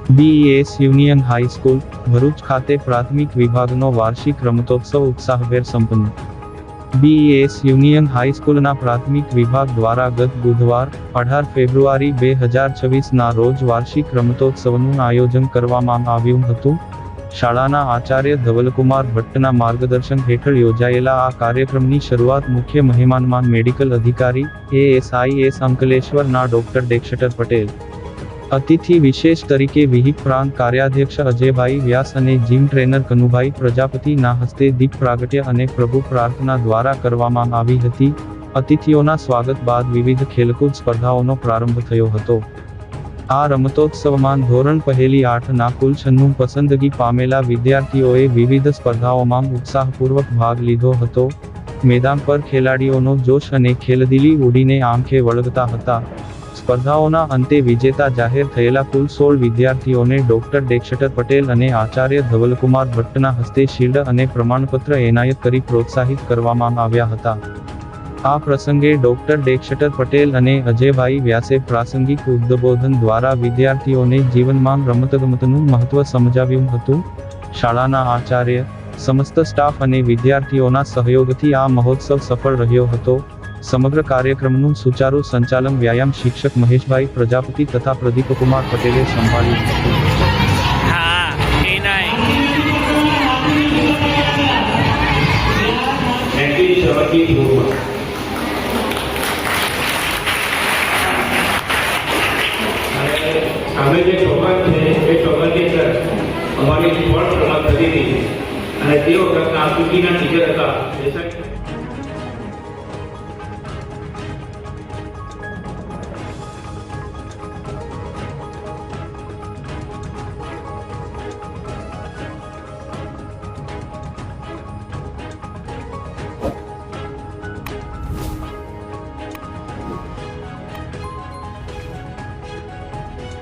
બીઈએસ union high school Bharuch ખાતે પ્રાથમિક વિભાગનો વાર્ષિક રમતોત્સવ ઉત્સાહભેર સંપન્ન। બીઈએસ યુનિયન હાઈસ્કૂલના પ્રાથમિક વિભાગ દ્વારા ગત બુધવાર 18 ફેબ્રુઆરી 2026ના રોજ વાર્ષિક રમતોત્સવનું આયોજન કરવામાં આવ્યું હતું। શાળાના આચાર્ય ધવલકુમાર ભટ્ટના માર્ગદર્શન હેઠળ યોજાયેલા આ કાર્યક્રમની શરૂઆત મુખ્ય મહેમાનમાં મેડિકલ અધિકારી એએસઆઈએસ અંકલેશ્વરના ડોક્ટર ડેક્ષટર પટેલ, અતિથિ વિશેષ તરીકે વિહિપ પ્રાંત કાર્યાધ્યક્ષ અજયભાઈ વ્યાસ અને જીમ ટ્રેનર કનુભાઈ પ્રજાપતિના હસ્તે દીપ પ્રાગટ્ય અને પ્રભુ પ્રાર્થના દ્વારા કરવામાં આવી હતી। અતિથિઓના સ્વાગત બાદ વિવિધ ખેલકૂદ સ્પર્ધાઓનો પ્રારંભ થયો હતો। આ રમતોત્સવમાં ધોરણ પહેલી 8ના કુલ 96 પસંદગી પામેલા વિદ્યાર્થીઓએ વિવિધ સ્પર્ધાઓમાં ઉત્સાહપૂર્વક ભાગ લીધો હતો। મેદાન પર ખેલાડીઓનો જોશ અને ખેલદિલી ઉડીને આંખે વળગતા હતા। સ્પર્ધાઓના અંતે વિજેતા જાહેર થયેલા કુલ 16 વિદ્યાર્થીઓને ડોક્ટર ડેક્ષટર પટેલ અને આચાર્ય ધવલકુમાર ભટ્ટના હસ્તે શિલ્ડ અને પ્રમાણપત્ર એનાયત કરી પ્રોત્સાહિત કરવામાં આવ્યા હતા। આ પ્રસંગે ડોક્ટર ડેક્ષટર પટેલ અને અજયભાઈ વ્યાસે પ્રાસંગિક ઉદ્બોધન દ્વારા વિદ્યાર્થીઓને જીવનમાં રમતગમતનું મહત્વ સમજાવ્યું હતું। શાળાના આચાર્ય, સમસ્ત સ્ટાફ અને વિદ્યાર્થીઓના સહયોગથી આ મહોત્સવ સફળ રહ્યો હતો। સમગ્ર કાર્યક્રમનું સુચારુ સંચાલન વ્યાયામ શિક્ષક મહેશભાઈ પ્રજાપતિ તથા પ્રદીપકુમાર પટેલે સંભાળ્યું હતું। અમે જે ચોકન છે એ ચોકનની અંદર અમારી સ્પોર્ટ્સ રમત થતી હતી અને તે વખતના પીટીના ટીચર હતા